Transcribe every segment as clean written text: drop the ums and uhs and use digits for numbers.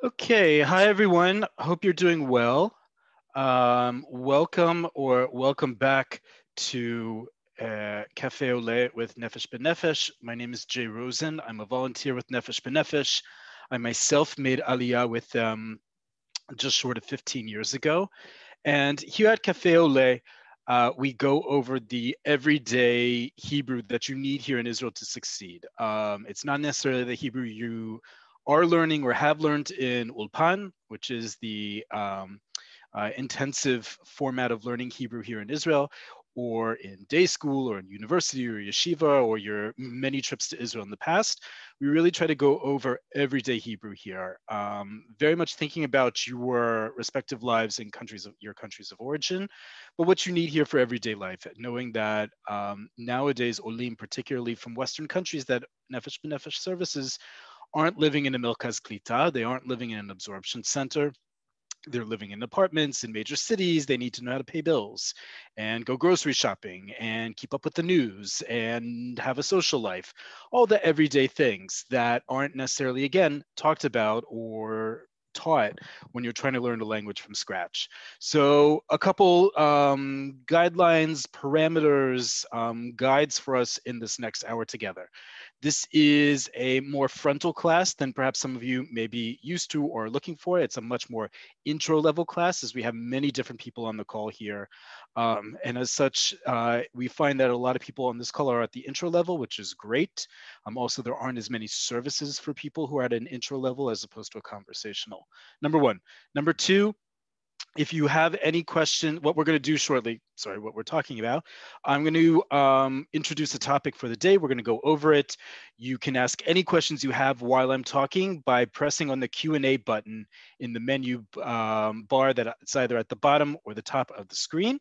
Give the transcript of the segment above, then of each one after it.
Okay, hi everyone. Hope you're doing well. Welcome back to Cafe Oleh with Nefesh B'Nefesh. My name is Jay Rosen. I'm a volunteer with Nefesh B'Nefesh. I myself made Aliyah with them just short of 15 years ago. And here at Cafe Oleh, we go over the everyday Hebrew that you need here in Israel to succeed. It's not necessarily the Hebrew you are learning or have learned in Ulpan, which is the intensive format of learning Hebrew here in Israel, or in day school, or in university, or yeshiva, or your many trips to Israel in the past. We really try to go over everyday Hebrew here, very much thinking about your respective lives in your countries of origin, but what you need here for everyday life, knowing that nowadays, Olim, particularly from Western countries that Nefesh B'Nefesh services, aren't living in a Milkaz Klita, they aren't living in an absorption center. They're living in apartments in major cities. They need to know how to pay bills and go grocery shopping and keep up with the news and have a social life. All the everyday things that aren't necessarily, again, talked about or taught when you're trying to learn a language from scratch. So a couple guidelines, parameters, guides for us in this next hour together. This is a more frontal class than perhaps some of you may be used to or looking for. It's a much more intro level class, as we have many different people on the call here. And as such, we find that a lot of people on this call are at the intro level, which is great. Also, there aren't as many services for people who are at an intro level as opposed to a conversational. Number one. Number two, if you have any question, what we're going to do shortly, sorry, what we're talking about, I'm going to introduce a topic for the day. We're going to go over it. You can ask any questions you have while I'm talking by pressing on the Q&A button in the menu bar that it's either at the bottom or the top of the screen.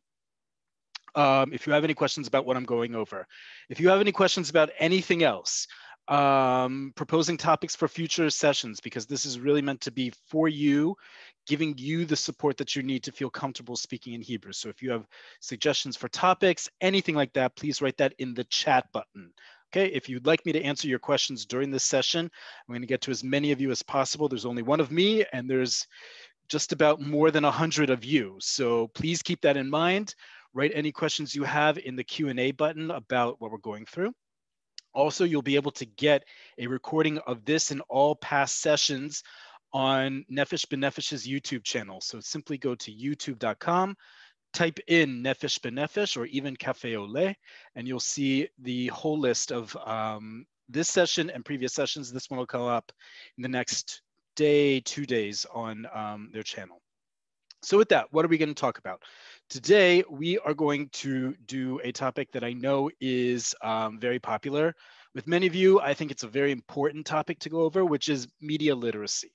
If you have any questions about what I'm going over. If you have any questions about anything else, proposing topics for future sessions, because this is really meant to be for you, giving you the support that you need to feel comfortable speaking in Hebrew. So if you have suggestions for topics, anything like that, please write that in the chat button. Okay, if you'd like me to answer your questions during this session, I'm going to get to as many of you as possible. There's only one of me, and there's just about more than 100 of you. So please keep that in mind. Write any questions you have in the Q&A button about what we're going through. Also, you'll be able to get a recording of this and all past sessions on Nefesh B'Nefesh's YouTube channel. So simply go to youtube.com, type in Nefesh B'Nefesh or even Cafe Oleh, and you'll see the whole list of this session and previous sessions. This one will come up in the next day, 2 days on their channel. So with that, what are we going to talk about? Today, we are going to do a topic that I know is very popular with many of you. I think it's a very important topic to go over, which is media literacy.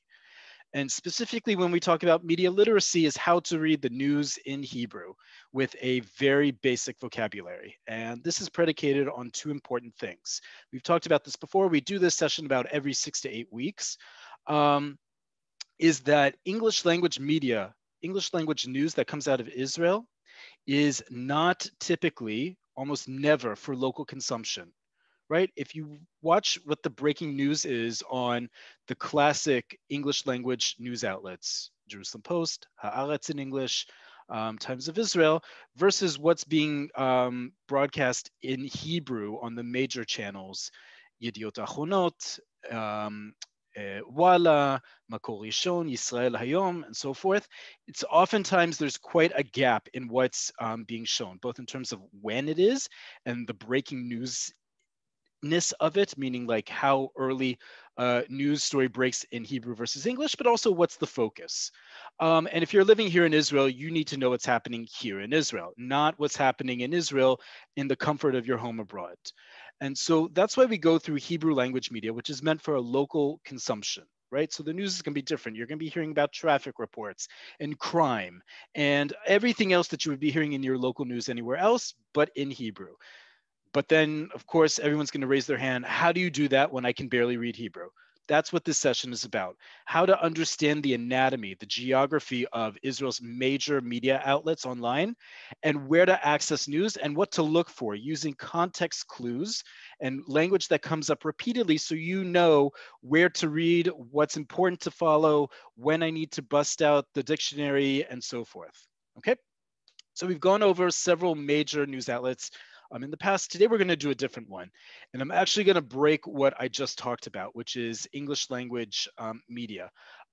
And specifically when we talk about media literacy is how to read the news in Hebrew with a very basic vocabulary. And this is predicated on two important things. We've talked about this before. We do this session about every 6 to 8 weeks. Is that English language media, English language news that comes out of Israel is not typically, almost never, for local consumption, right? If you watch what the breaking news is on the classic English language news outlets, Jerusalem Post, Haaretz in English, Times of Israel, versus what's being broadcast in Hebrew on the major channels, Yediot Achronot, Walla, Makor Rishon, Yisrael Hayom, and so forth. It's oftentimes there's quite a gap in what's being shown, both in terms of when it is and the breaking news-ness of it, meaning like how early news story breaks in Hebrew versus English, but also what's the focus. And if you're living here in Israel, you need to know what's happening here in Israel, not what's happening in Israel in the comfort of your home abroad. And so that's why we go through Hebrew language media, which is meant for a local consumption, right? So the news is going to be different. You're going to be hearing about traffic reports and crime and everything else that you would be hearing in your local news anywhere else, but in Hebrew. But then, of course, everyone's going to raise their hand. How do you do that when I can barely read Hebrew? That's what this session is about. How to understand the anatomy, the geography of Israel's major media outlets online, and where to access news and what to look for using context clues and language that comes up repeatedly so you know where to read, what's important to follow, when I need to bust out the dictionary, and so forth. Okay? So we've gone over several major news outlets in the past. Today we're going to do a different one. And I'm actually going to break what I just talked about, which is English language media.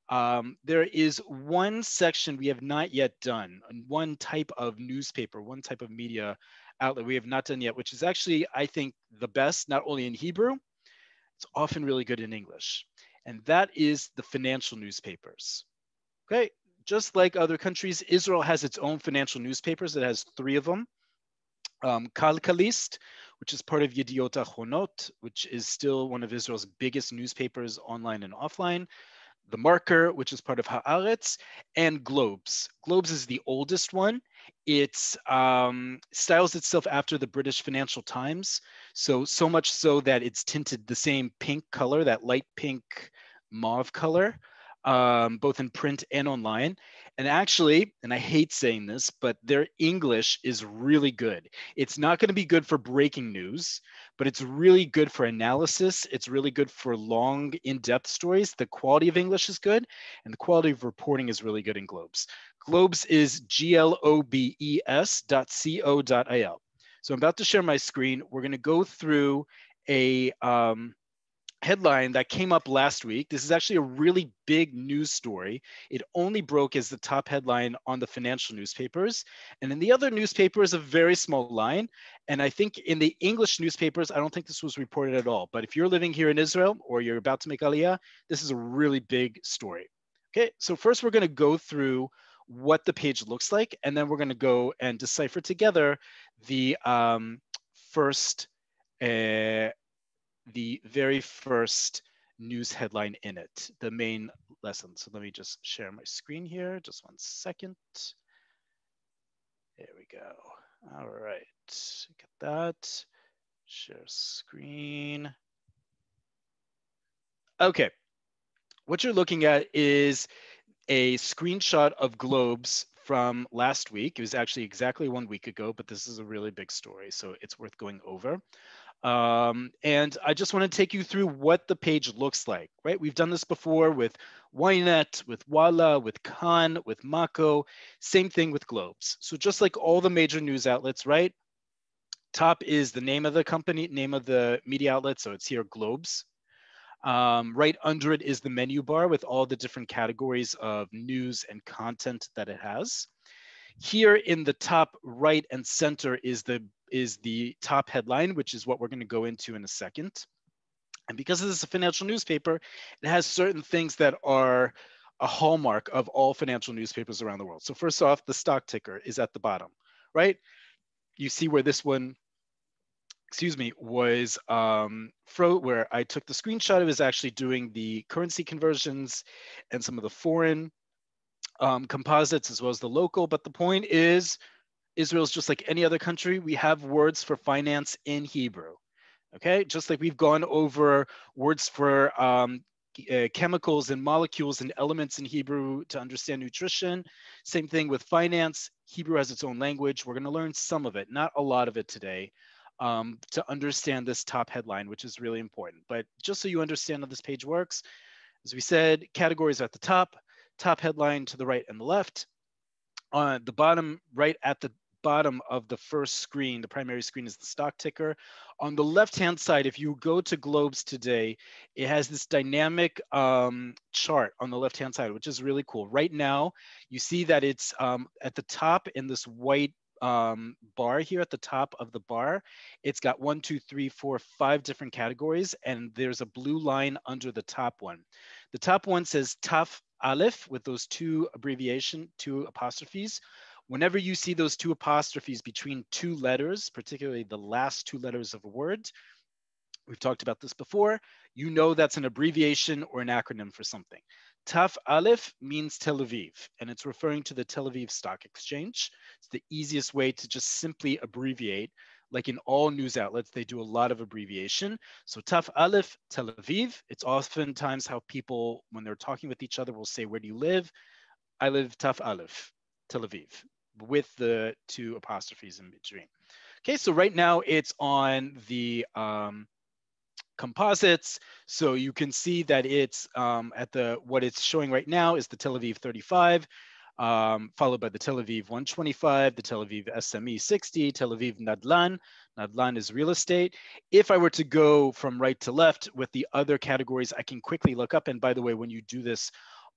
There is one section we have not yet done, and one type of newspaper, one type of media outlet we have not done yet, which is actually, I think, the best, not only in Hebrew, it's often really good in English. And that is the financial newspapers. Okay, just like other countries, Israel has its own financial newspapers. It has 3 of them. Kalkalist, which is part of Yediot Ahronot, which is still one of Israel's biggest newspapers online and offline. The Marker, which is part of Haaretz, and Globes. Globes is the oldest one. It styles itself after the British Financial Times, so much so that it's tinted the same pink color, that light pink mauve color, both in print and online. And actually, and I hate saying this, but their English is really good. It's not going to be good for breaking news, but it's really good for analysis. It's really good for long, in-depth stories. The quality of English is good, and the quality of reporting is really good in Globes. Globes is globes.co.il. So I'm about to share my screen. We're going to go through a headline that came up last week. This is actually a really big news story. It only broke as the top headline on the financial newspapers. And in the other newspapers, a very small line. And I think in the English newspapers, I don't think this was reported at all. But if you're living here in Israel or you're about to make Aliyah, this is a really big story. Okay, so first we're going to go through what the page looks like, and then we're going to go and decipher together the first the very first news headline in it, the main lesson. So let me just share my screen here. Just 1 second. There we go. All right, get that. Share screen. Okay, what you're looking at is a screenshot of Globes from last week. It was actually exactly 1 week ago, but this is a really big story, so it's worth going over. And I just want to take you through what the page looks like, right? We've done this before with Ynet, with Walla, with Khan, with Mako, same thing with Globes. So just like all the major news outlets, right? Top is the name of the company, name of the media outlet. So it's here, Globes. Right under it is the menu bar with all the different categories of news and content that it has. Here in the top right and center is the top headline, which is what we're going to go into in a second. And because this is a financial newspaper, it has certain things that are a hallmark of all financial newspapers around the world. So first off, the stock ticker is at the bottom, right? You see where this one, was where I took the screenshot. It was actually doing the currency conversions and some of the foreign composites as well as the local. But the point is, Israel's just like any other country. We have words for finance in Hebrew. Okay, just like we've gone over words for chemicals and molecules and elements in Hebrew to understand nutrition. Same thing with finance. Hebrew has its own language. We're going to learn some of it, not a lot of it today, to understand this top headline, which is really important. But just so you understand how this page works, as we said, categories are at the top headline to the right and the left. On the bottom, right at the bottom of the first screen, the primary screen, is the stock ticker. On the left-hand side, if you go to Globes today, it has this dynamic chart on the left-hand side, which is really cool. Right now, you see that it's at the top in this white bar here at the top of the bar. It's got 1, 2, 3, 4, 5 different categories, and there's a blue line under the top one. The top one says Taf Aleph with those 2 apostrophes. Whenever you see those 2 apostrophes between 2 letters, particularly the last 2 letters of a word, we've talked about this before, you know that's an abbreviation or an acronym for something. Taf Aleph means Tel Aviv, and it's referring to the Tel Aviv Stock Exchange. It's the easiest way to just simply abbreviate like in all news outlets, they do a lot of abbreviation. So Taf Aleph, Tel Aviv. It's oftentimes how people, when they're talking with each other, will say, where do you live? I live Taf Aleph, Tel Aviv, with the 2 apostrophes in between. Okay, so right now it's on the composites. So you can see that it's what it's showing right now is the Tel Aviv 35, followed by the Tel Aviv 125, the Tel Aviv SME 60, Tel Aviv Nadlan. Nadlan is real estate. If I were to go from right to left with the other categories, I can quickly look up. And by the way, when you do this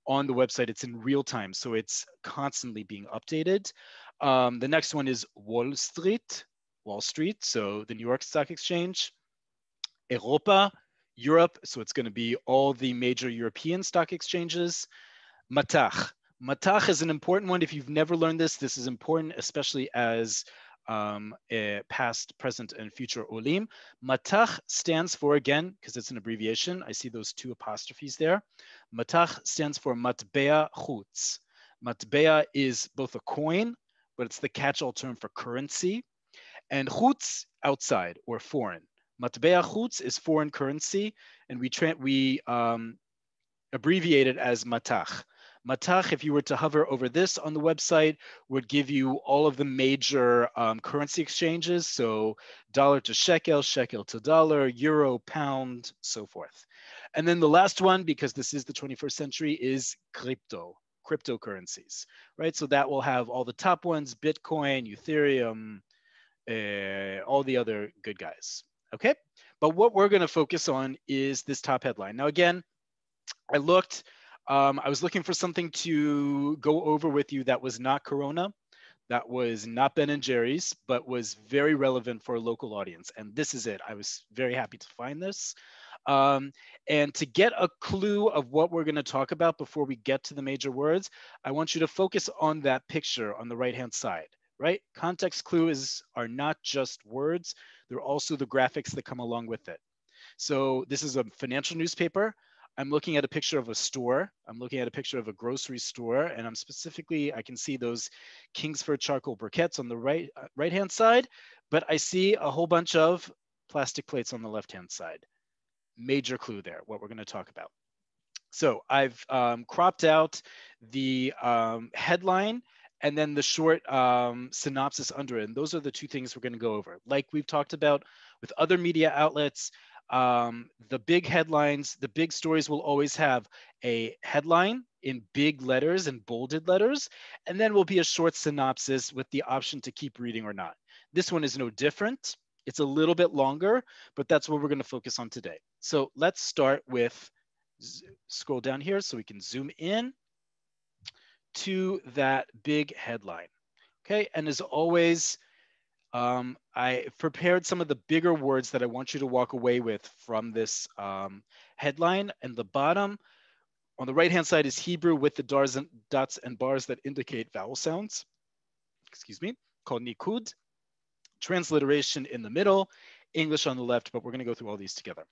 on the website, it's in real time. So it's constantly being updated. The next one is Wall Street. So the New York Stock Exchange. Europa, Europe, so it's going to be all the major European stock exchanges. Matach. Matach is an important one. If you've never learned this, this is important, especially as past, present, and future olim. Matach stands for, again, because it's an abbreviation, I see those 2 apostrophes there. Matach stands for matbea chutz. Matbea is both a coin, but it's the catch-all term for currency. And chutz, outside or foreign. Matbea chutz is foreign currency, and we abbreviate it as matach. Matach, if you were to hover over this on the website, would give you all of the major currency exchanges. So dollar to shekel, shekel to dollar, euro, pound, so forth. And then the last one, because this is the 21st century, is cryptocurrencies, right? So that will have all the top ones, Bitcoin, Ethereum, all the other good guys. Okay, but what we're going to focus on is this top headline. Now, again, I was looking for something to go over with you that was not Corona, that was not Ben and Jerry's, but was very relevant for a local audience. And this is it. I was very happy to find this. And to get a clue of what we're going to talk about before we get to the major words, I want you to focus on that picture on the right-hand side. Right? Context clues are not just words, they're also the graphics that come along with it. So this is a financial newspaper. I'm looking at a picture of a store. I'm looking at a picture of a grocery store, and I can see those Kingsford charcoal briquettes on the right-hand side, but I see a whole bunch of plastic plates on the left-hand side. Major clue there, what we're going to talk about. So I've cropped out the headline and then the short synopsis under it. And those are the 2 things we're going to go over. Like we've talked about with other media outlets, the big headlines, the big stories will always have a headline in big letters and bolded letters, and then will be a short synopsis with the option to keep reading or not. This one is no different. It's a little bit longer, but that's what we're going to focus on today. So let's start with, scroll down here so we can zoom in to that big headline. Okay, and as always, I prepared some of the bigger words that I want you to walk away with from this headline. And the bottom, on the right-hand side, is Hebrew with the dots and bars that indicate vowel sounds, called nikud. Transliteration in the middle, English on the left, but we're going to go through all these together.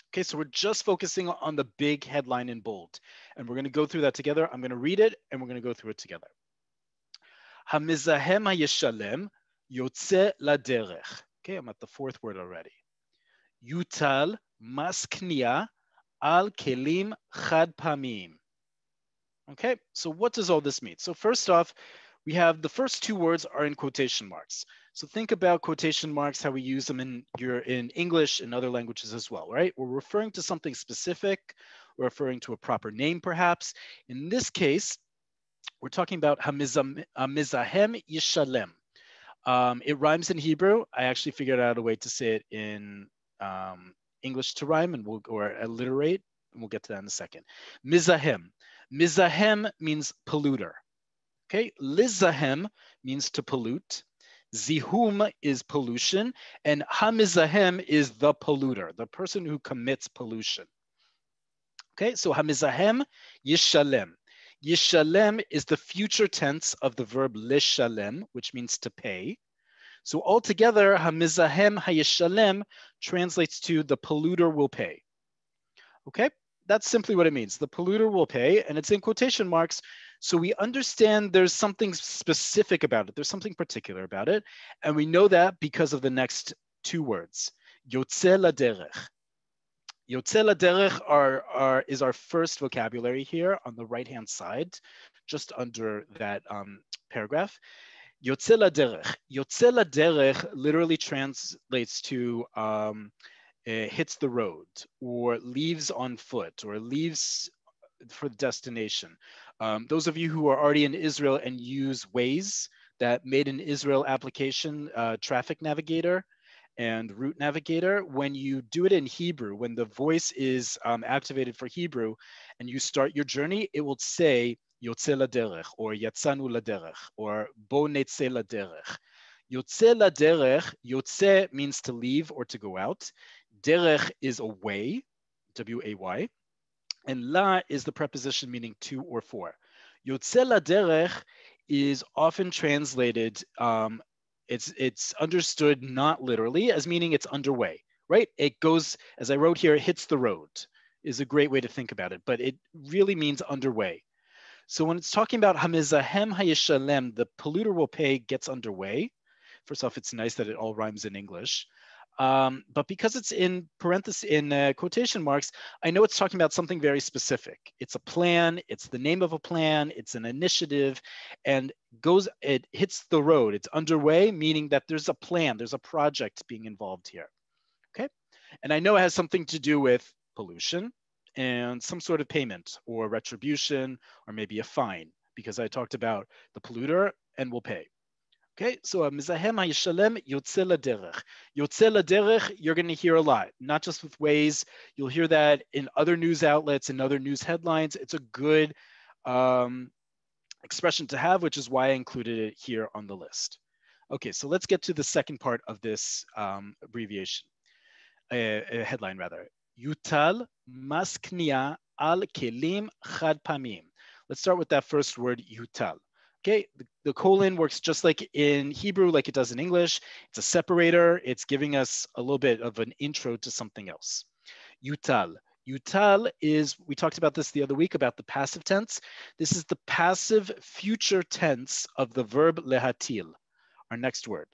Okay, so we're just focusing on the big headline in bold, and we're going to go through that together. I'm going to read it, and we're going to go through it together. Hamizahem hayeshalem yotze laderech. Okay, I'm at the 4th word already. Yutal mas kniya al kelim chad pamim. Okay, so what does all this mean? So first off, we have the first 2 words are in quotation marks. So think about quotation marks, how we use them in English and other languages as well, right? We're referring to something specific, we're referring to a proper name perhaps. In this case, we're talking about hamizahem yishalem. It rhymes in Hebrew. I actually figured out a way to say it in English to rhyme, or alliterate, and we'll get to that in a second. Mizahem. Mizahem means polluter. Okay, lizahem means to pollute. Zihum is pollution, and hamizahem is the polluter, the person who commits pollution. Okay, so hamizahem yishalem. Yishalem is the future tense of the verb lishalem, which means to pay. So altogether, hamizahem hayishalem translates to the polluter will pay. Okay, that's simply what it means. The polluter will pay, and it's in quotation marks. So we understand there's something specific about it. There's something particular about it. And we know that because of the next two words, yotze laderech. Yotze laderech is our first vocabulary here on the right-hand side, just under that paragraph. Yotze laderech. Yotze laderech literally translates to hits the road, or leaves on foot, or leaves for the destination. Those of you who are already in Israel and use Waze, that Made in Israel application, traffic navigator and route navigator, when you do it in Hebrew, when the voice is activated for Hebrew and you start your journey, it will say Yotze laderech, or Yatzanu laderech, or Bo netze laderech. Yotze laderech, Yotze means to leave or to go out. Derech is a way, W-A-Y. And la is the preposition meaning to or for. Yotze laderech is often translated, it's understood not literally as meaning it's underway, right? It goes, as I wrote here, it hits the road is a great way to think about it, but it really means underway. So when it's talking about hamizahem hayishalem, the polluter will pay, gets underway. First off, it's nice that it all rhymes in English. But because it's in parentheses, in quotation marks, I know it's talking about something very specific. It's a plan, it's the name of a plan, it's an initiative, and it hits the road. It's underway, meaning that there's a plan, there's a project being involved here, okay? And I know it has something to do with pollution and some sort of payment or retribution, or maybe a fine, because I talked about the polluter and will pay. Okay, so Mizahem HaYishalem Yotze Laderech. Yotze Laderech, you're going to hear a lot, not just with Waze. You'll hear that in other news outlets and other news headlines. It's a good expression to have, which is why I included it here on the list. Okay, so let's get to the second part of this abbreviation, headline rather. Yutal mas kniya al kelim chad pamim. Let's start with that first word, yutal. Okay, the colon works just like in Hebrew, like it does in English. It's a separator. It's giving us a little bit of an intro to something else. Yutal. Yutal is, we talked about this the other week about the passive tense. This is the passive future tense of the verb lehatil, our next word.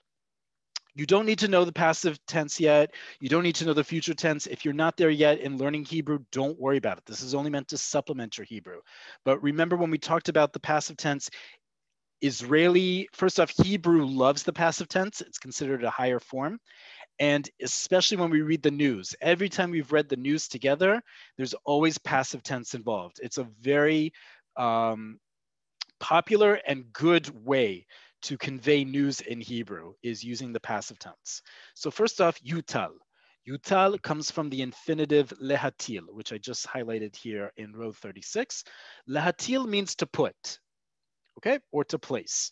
You don't need to know the passive tense yet. You don't need to know the future tense. If you're not there yet in learning Hebrew, don't worry about it. This is only meant to supplement your Hebrew. But remember when we talked about the passive tense, first off, Hebrew loves the passive tense. It's considered a higher form. And especially when we read the news, every time we've read the news together, there's always passive tense involved. It's a very popular and good way to convey news in Hebrew is using the passive tense. So first off, yutal. Yutal comes from the infinitive lehatil, which I just highlighted here in row 36. Lehatil means to put, okay, or to place.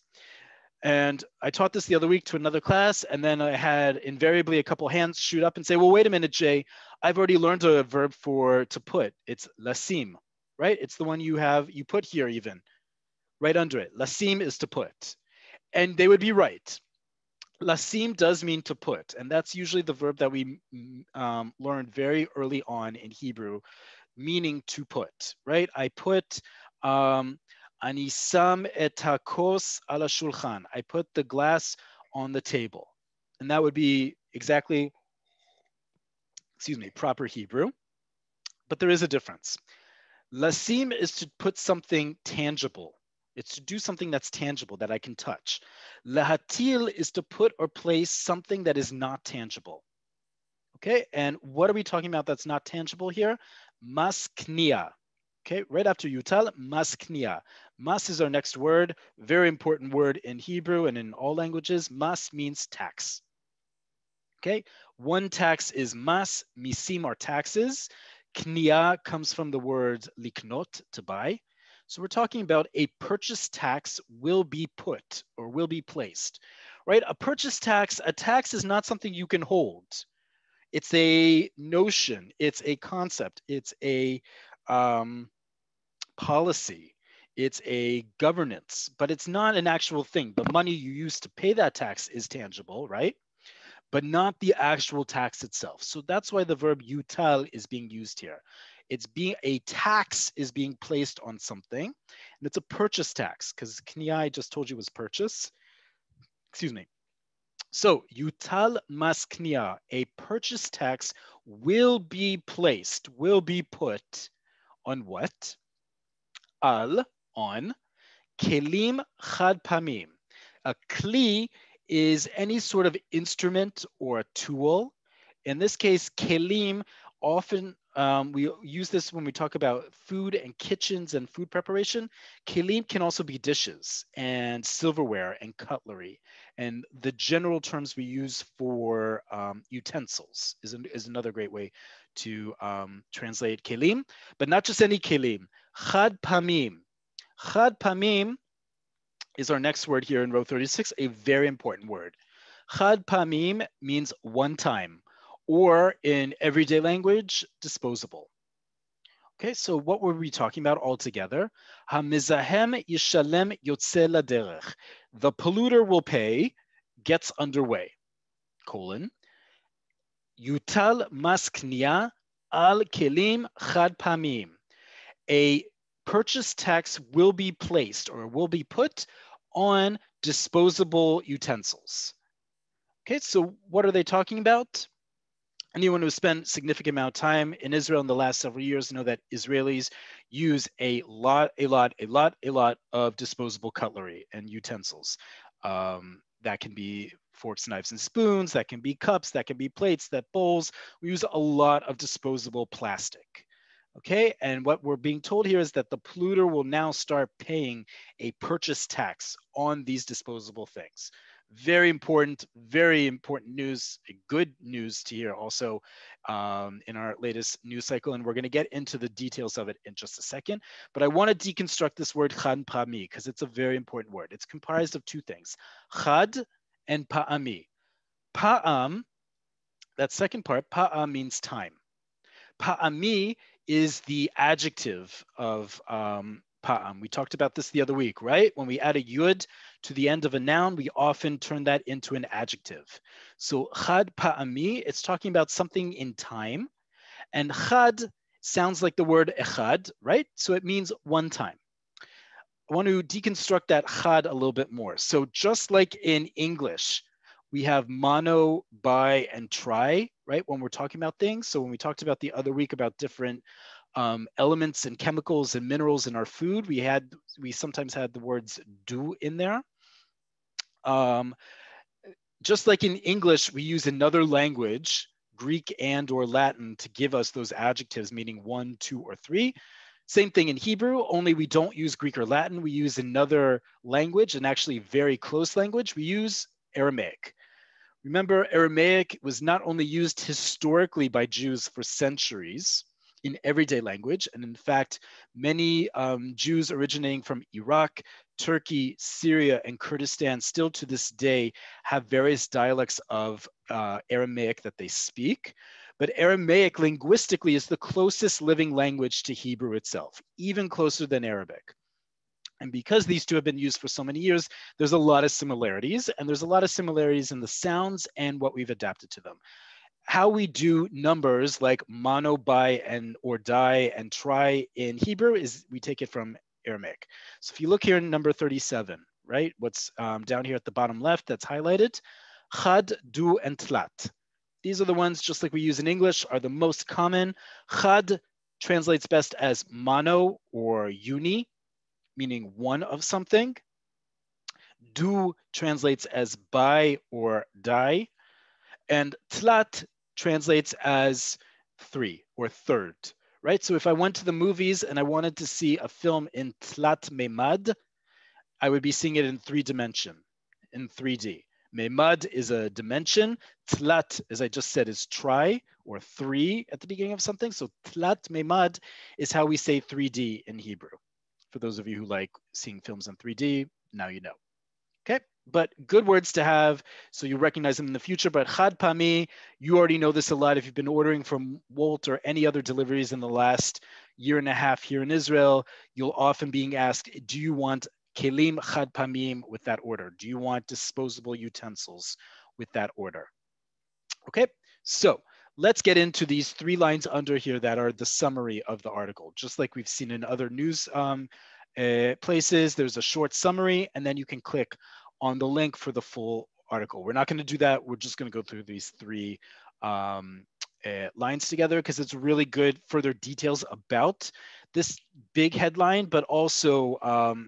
And I taught this the other week to another class, and then I had invariably a couple hands shoot up and say, well, wait a minute, Jay, I've already learned a verb for to put. It's lasim, right? It's the one you put here even, right under it. Lasim is to put. And they would be right. Lasim does mean to put, and that's usually the verb that we learned very early on in Hebrew, meaning to put, right? I put, Ani sam et hakos ala shulchan. I put the glass on the table. And that would be exactly, proper Hebrew. But there is a difference. Lasim is to put something tangible. It's to do something that's tangible, that I can touch. Lahatil is to put or place something that is not tangible. Okay, and what are we talking about that's not tangible here? Mas kniya. Okay, right after yutal, mas kniya. Mas is our next word, very important word in Hebrew and in all languages. Mas means tax. Okay, one tax is mas, misim are taxes. Kniya comes from the word liknot, to buy. So we're talking about a purchase tax will be put or will be placed, right? A purchase tax, a tax is not something you can hold. It's a notion, it's a concept, it's a policy, it's a governance, but it's not an actual thing. The money you use to pay that tax is tangible, right? But not the actual tax itself. So that's why the verb yutal is being used here. a tax is being placed on something, and it's a purchase tax because kniya I just told you was purchase. Excuse me. So yutal mas kniya, a purchase tax will be placed, will be put on what? Al, on kelim chad pamim. A kli is any sort of instrument or a tool. In this case, kelim, often we use this when we talk about food and kitchens and food preparation. Kelim can also be dishes and silverware and cutlery. And the general terms we use for utensils is another great way to translate kelim, but not just any kelim. Chad pamim. Chad pamim is our next word here in row 36, a very important word. Chad pamim means one time, or in everyday language, disposable. Okay, so what were we talking about altogether? Hamizahem yishalem yotze laderech. The polluter will pay, gets underway. Colon. Yutal mas kniya al kelim chad pamim. A purchase tax will be placed or will be put on disposable utensils. Okay, so what are they talking about? Anyone who spent significant amount of time in Israel in the last several years know that Israelis use a lot of disposable cutlery and utensils. That can be forks, knives, and spoons, that can be cups, that can be plates, that bowls. We use a lot of disposable plastic. Okay, and what we're being told here is that the polluter will now start paying a purchase tax on these disposable things. Very important news, good news to hear also in our latest news cycle. And we're going to get into the details of it in just a second. But I want to deconstruct this word chad pa'ami because it's a very important word. It's comprised of two things, chad and pa'ami. Pa'am, that second part, pa'am means time. Pa'ami is the adjective of pa'am. We talked about this the other week, right? When we add a yud to the end of a noun, we often turn that into an adjective. So chad pa'ami, it's talking about something in time. And chad sounds like the word echad, right? So it means one time. I want to deconstruct that chad a little bit more. So just like in English, we have mono, bi, and tri, right? When we're talking about things. So when we talked about the other week about different elements and chemicals and minerals in our food, we sometimes had the words do in there. Just like in English, we use another language, Greek and or Latin, to give us those adjectives, meaning one, two, or three. Same thing in Hebrew, only we don't use Greek or Latin. We use another language, and actually very close language. We use Aramaic. Remember, Aramaic was not only used historically by Jews for centuries in everyday language, and in fact, many Jews originating from Iraq, Turkey, Syria, and Kurdistan still to this day have various dialects of Aramaic that they speak. But Aramaic linguistically is the closest living language to Hebrew itself, even closer than Arabic. And because these two have been used for so many years, there's a lot of similarities, and there's a lot of similarities in the sounds and what we've adapted to them. How we do numbers like mono, bi, and or di and tri in Hebrew is we take it from Aramaic. So if you look here in number 37, right, what's down here at the bottom left that's highlighted, chad, du, and tlat. These are the ones, just like we use in English, are the most common. Chad translates best as mono or uni, meaning one of something. Du translates as bi or die. And tlat translates as three or third, right? So if I went to the movies and I wanted to see a film in tlat memad, I would be seeing it in 3D, in 3D. Memad is a dimension. Tlat, as I just said, is tri or three at the beginning of something. So tlat memad is how we say 3D in Hebrew. For those of you who like seeing films in 3D, now you know. Okay, but good words to have so you recognize them in the future. But chad pami, you already know this a lot. If you've been ordering from Wolt or any other deliveries in the last year and a half here in Israel, you'll often being asked, do you want kelim chad pamim with that order? Do you want disposable utensils with that order? Okay, so let's get into these 3 lines under here that are the summary of the article. Just like we've seen in other news places, there's a short summary, and then you can click on the link for the full article. We're not going to do that. We're just going to go through these 3 lines together because it's really good further details about this big headline, but also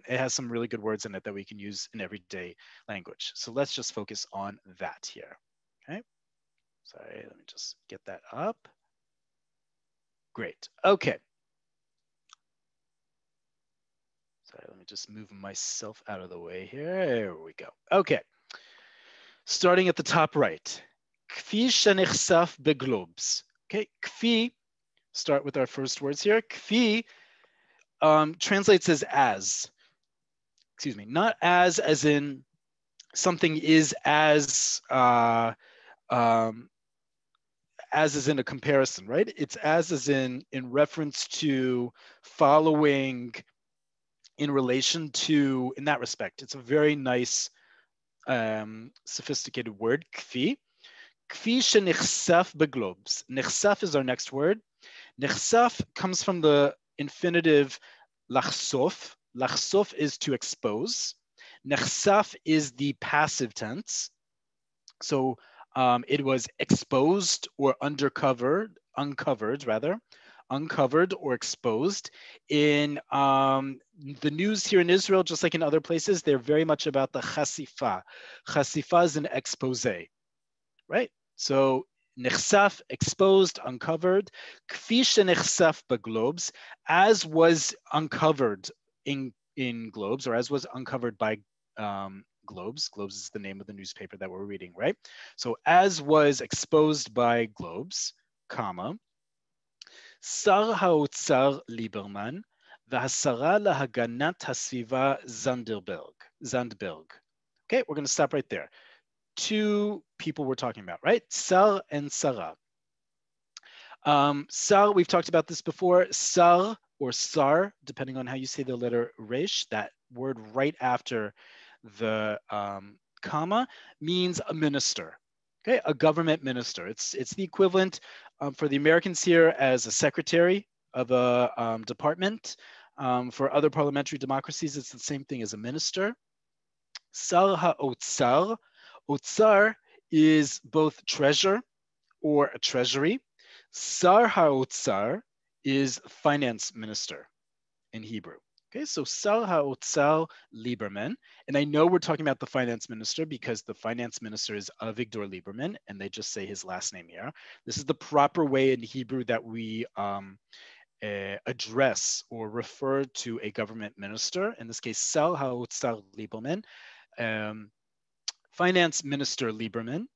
it has some really good words in it that we can use in everyday language. So let's just focus on that here. Okay. Sorry, let me just get that up. Great. Okay. Sorry, let me just move myself out of the way here. There we go. Okay. Starting at the top right. Kfi shenichsaf beglobes. Okay. Kfi, start with our first words here. Kfi translates as. Excuse me, not as in something is as is in a comparison, right? It's as in reference to, following, in relation to, in that respect. It's a very nice, sophisticated word, kfi. Kfi shenichsaf beglobes. Nichsaf is our next word. Nichsaf comes from the infinitive lachsof. Lachsof is to expose. Nechsaf is the passive tense. So it was exposed or uncovered or exposed. In the news here in Israel, just like in other places, they're very much about the chasifa. Chasifa is an expose, right? So nechsaf, exposed, uncovered. Kfi shenechsaf beglobes, as was uncovered in globes, or as was uncovered by Globes. Globes is the name of the newspaper that we're reading, right? So as was exposed by Globes, comma, שר האוצר ליברמן והשרה להגנת הסביבה זנדברג. Okay, we're going to stop right there. 2 people we're talking about, right? Sar and Sarah. Sar, we've talked about this before. Sar or Sar, depending on how you say the letter resh, that word right after the comma, means a minister. Okay, a government minister. It's the equivalent for the Americans here as a secretary of a department. For other parliamentary democracies, it's the same thing as a minister. Sar ha'otzar. Otzar is both treasure or a treasury. Sar ha'otzar is finance minister in Hebrew. Okay, so Sar ha'otzar Lieberman, and I know we're talking about the finance minister because the finance minister is Avigdor Lieberman, and they just say his last name here. This is the proper way in Hebrew that we address or refer to a government minister. In this case, Sar ha'otzar Lieberman, finance minister Lieberman,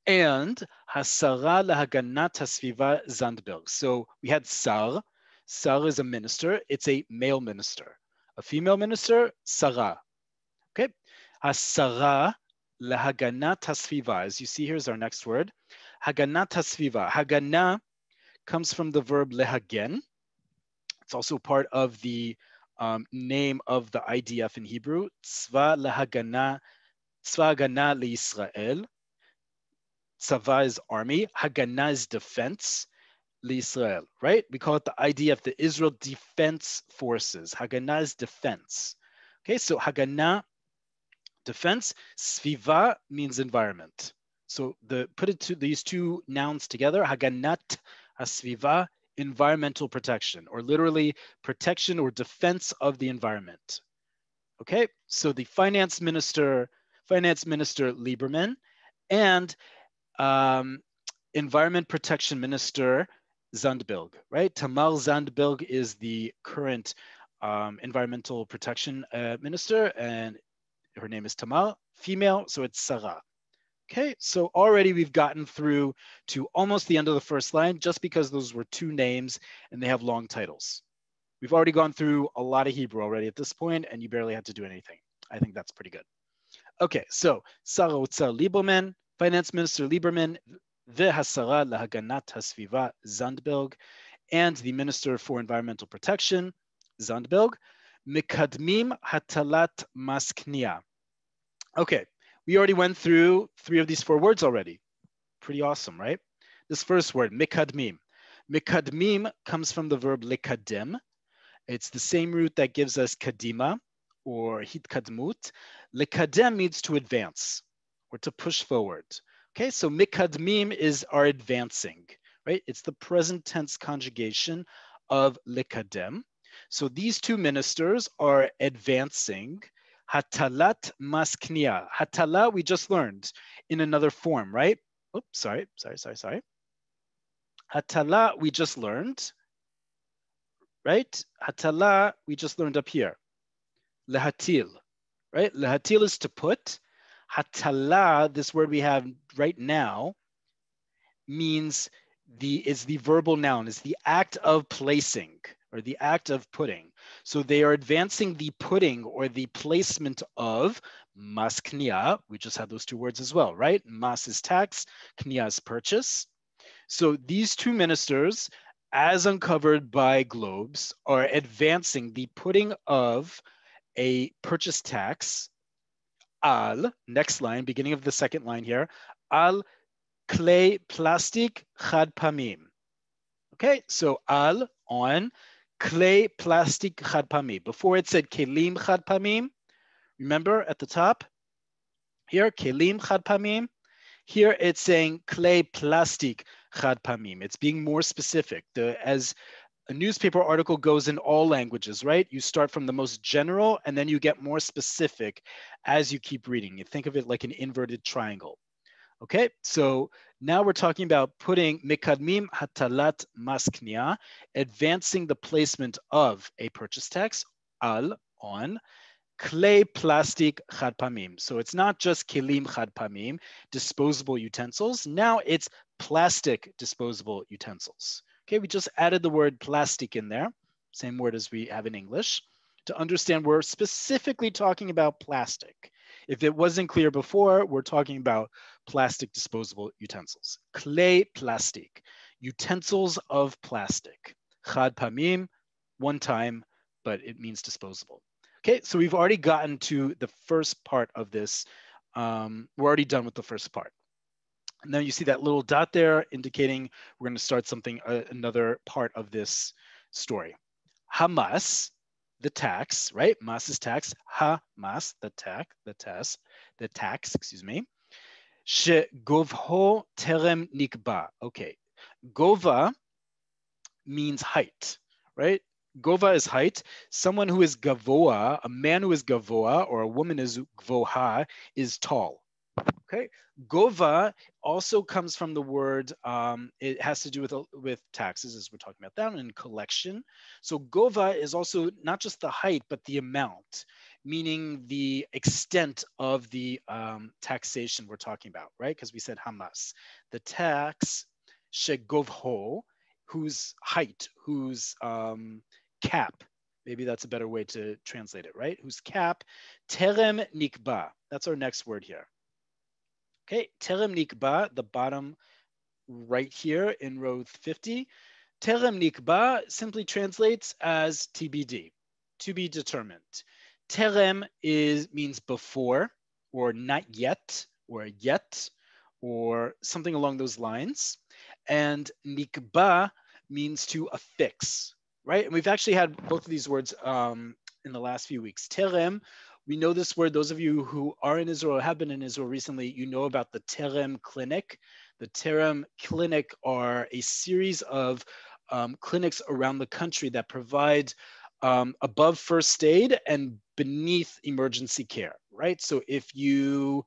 and Hasara lahaganat hasviva Zandberg. So we had Sar. Sar is a minister. It's a male minister. A female minister, Sarah. Okay. Hasara lahaganat hasviva. As you see, here's our next word. Haganat hasviva. Hagana comes from the verb lehagen. It's also part of the name of the IDF in Hebrew. Tzva lahagana, tzva hagana leIsrael. Tzava is army. Haganah is defense. L'Israel, right? We call it the IDF, the Israel Defense Forces. Haganah is defense. Okay, so Haganah, defense. Sviva means environment. So put it to these 2 nouns together. Haganat hasviva, environmental protection, or literally protection or defense of the environment. Okay, so the finance minister Lieberman, and Environment Protection Minister Zandberg, right? Tamar Zandberg is the current Environmental Protection Minister, and her name is Tamar, female, so it's Sarah. Okay, so already we've gotten through to almost the end of the first line just because those were 2 names and they have long titles. We've already gone through a lot of Hebrew already at this point, and you barely had to do anything. I think that's pretty good. Okay, so Sar Otzar Lieberman, Finance Minister Lieberman, Hasara lahaganat hasviva Zandberg, and the Minister for Environmental Protection, Zandberg, Mikadmim hatalat masknia. Okay, we already went through 3 of these 4 words already. Pretty awesome, right? This first word, mikadmim. Mikadmim comes from the verb likadem. It's the same root that gives us kadima or hitkadmut. Likadem means to advance or to push forward. Okay, so mikadmim is our advancing, right? It's the present tense conjugation of likadem. So these two ministers are advancing hatalat masknia. Hatala we just learned in another form, right? Oops, sorry. Hatala we just learned, right? Hatala we just learned up here. Lehatil, right? Lehatil is to put. Hatala, this word we have right now, means is the verbal noun, is the act of placing or the act of putting. So they are advancing the putting or the placement of mas knia. We just had those two words as well, right? Mas is tax, knia is purchase. So these two ministers, as uncovered by globes, are advancing the putting of a purchase tax al, next line, beginning of the second line here, al clay plastic chad pamim. Okay, so al, on, clay plastic chad pamim. Before it said kelim chad pamim, remember at the top? Here, kelim chad pamim. Here it's saying clay plastic chad pamim. It's being more specific. As a newspaper article goes in all languages, right? You start from the most general and then you get more specific as you keep reading. You think of it like an inverted triangle. Okay, so now we're talking about putting mikadmim hatalat masknia, advancing the placement of a purchase tax, al, on, clay plastic chad pamim. So it's not just kelim chad pamim, disposable utensils. Now it's plastic disposable utensils. Okay, we just added the word plastic in there, same word as we have in English, to understand we're specifically talking about plastic. If it wasn't clear before, we're talking about plastic disposable utensils. Clay plastic, utensils of plastic. Chad pamim, one time, but it means disposable. Okay, so we've already gotten to the first part of this. We're already done with the first part. And then you see that little dot there indicating we're going to start something, another part of this story. Hamas, the tax, right? Mas is tax. Hamas, the tax, excuse me. She govho terem nikba. Okay, gova means height, right? Gova is height. Someone who is gavoa, a man who is gavoa, or a woman is gvoha, is tall. Okay, gova also comes from the word, it has to do with taxes, as we're talking about that, and collection. So gova is also not just the height, but the amount, meaning the extent of the taxation we're talking about, right? Because we said hamas. The tax, shegovho, whose height, whose cap, maybe that's a better way to translate it, right? Whose cap, terem nikba, that's our next word here. Okay, terem nikba, the bottom right here in row 50. Terem nikba simply translates as TBD, to be determined. Terem means before, or not yet, or something along those lines. And nikba means to affix, right? And we've actually had both of these words in the last few weeks. Terem, we know this word. Those of you who are in Israel, have been in Israel recently, you know about the Terem Clinic. The Terem Clinic are a series of clinics around the country that provide above first aid and beneath emergency care, right? So if you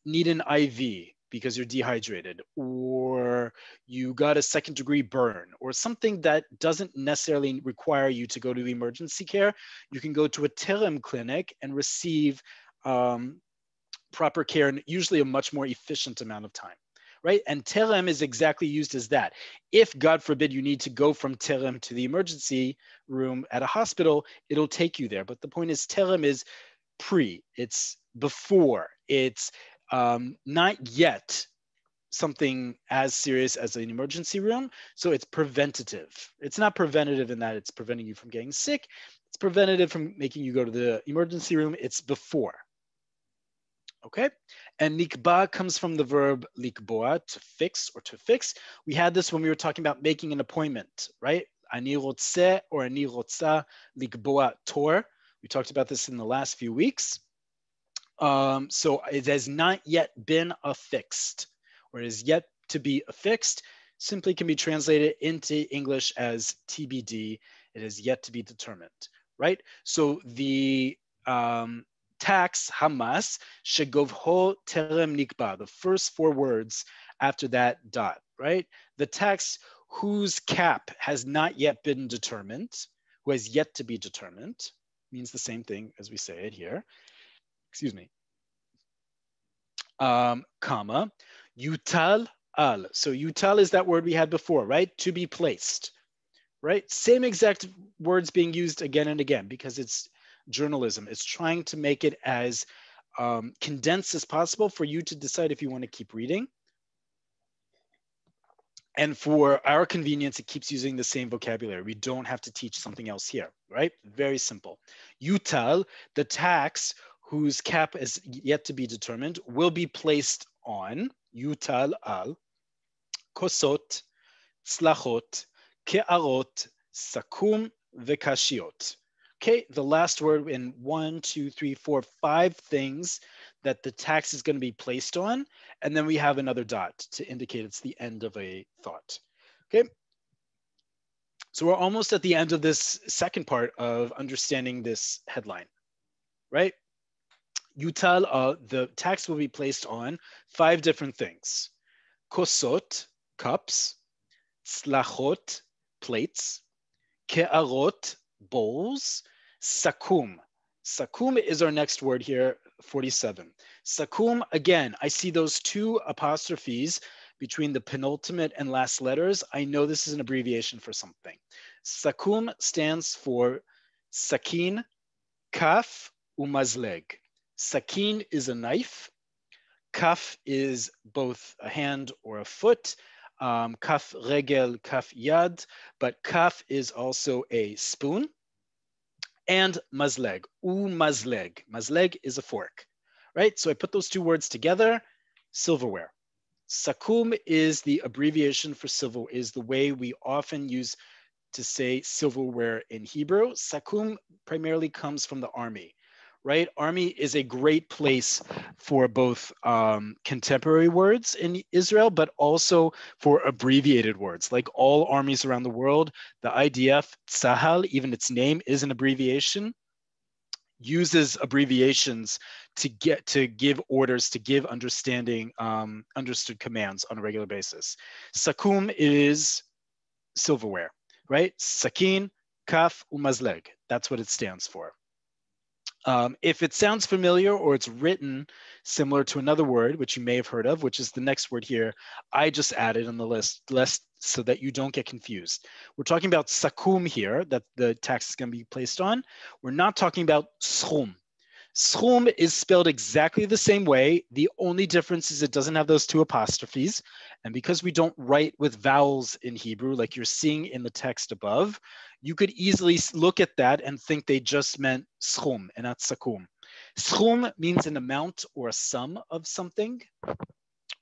need an IV because you're dehydrated, or you got a second-degree burn, or something that doesn't necessarily require you to go to emergency care, you can go to a Terem clinic and receive proper care in usually a much more efficient amount of time, right? And Terem is exactly used as that. If, God forbid, you need to go from Terem to the emergency room at a hospital, it'll take you there. But the point is, Terem is pre, it's before, it's not yet something as serious as an emergency room. So it's preventative. It's not preventative in that it's preventing you from getting sick. It's preventative from making you go to the emergency room. It's before. Okay, and nikba comes from the verb likboa, to fix or to fix. We had this when we were talking about making an appointment, right? Ani rotze or ani rotza likboa tor. We talked about this in the last few weeks. So it has not yet been affixed, or it is yet to be affixed. Simply can be translated into English as TBD. It is yet to be determined, right? So the tax Hamas shegovho terem nikba, the first four words after that dot, right? The tax whose cap has not yet been determined, who has yet to be determined, means the same thing as we say it here. Excuse me. Comma, yutal al. So yutal is that word we had before, right? To be placed, right? Same exact words being used again and again because it's journalism. It's trying to make it as condensed as possible for you to decide if you want to keep reading. And for our convenience, it keeps using the same vocabulary. We don't have to teach something else here, right? Very simple. Yutal, the tax whose cap is yet to be determined, will be placed on, yutal al, kosot, tzlachot, ke'arot, sakum, vekashiot. Okay, the last word in 1, 2, 3, 4, 5 things that the tax is going to be placed on. And then we have another dot to indicate it's the end of a thought. Okay, so we're almost at the end of this second part of understanding this headline, right? Yutal, the tax will be placed on 5 different things. Kosot, cups. Tzlachot, plates. Ke'arot, bowls. Sakum. Sakum is our next word here, 47. Sakum, again, I see those 2 apostrophes between the penultimate and last letters. I know this is an abbreviation for something. Sakum stands for sakin, kaf, umazleg. Sakin is a knife. Kaf is both a hand or a foot. Kaf regel, kaf yad, but kaf is also a spoon. And mazleg, mazleg. Mazleg is a fork, right? So I put those 2 words together, silverware. Sakum is the abbreviation for silver, is the way we often use to say silverware in Hebrew. Sakum primarily comes from the army, right? Army is a great place for both contemporary words in Israel, but also for abbreviated words. Like all armies around the world, the IDF, Tzahal, even its name is an abbreviation, uses abbreviations to give orders, to give understanding, understood commands on a regular basis. Sakum is silverware, right? Sakin, kaf, umazleg. That's what it stands for. If it sounds familiar or it's written similar to another word, which you may have heard of, which is the next word here, I just added on the list so that you don't get confused. We're talking about sakum here, that the tax is going to be placed on. We're not talking about schum. Schum is spelled exactly the same way. The only difference is it doesn't have those 2 apostrophes. And because we don't write with vowels in Hebrew, like you're seeing in the text above, you could easily look at that and think they just meant schum and not sakum. Schum means an amount or a sum of something,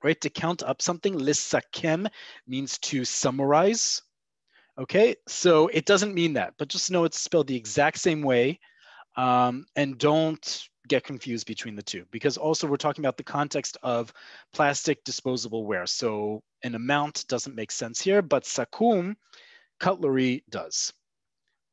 right? To count up something. Lisakem means to summarize. Okay, so it doesn't mean that, but just know it's spelled the exact same way. And don't get confused between the 2, because also we're talking about the context of plastic disposable ware. So an amount doesn't make sense here, but sakum, cutlery, does.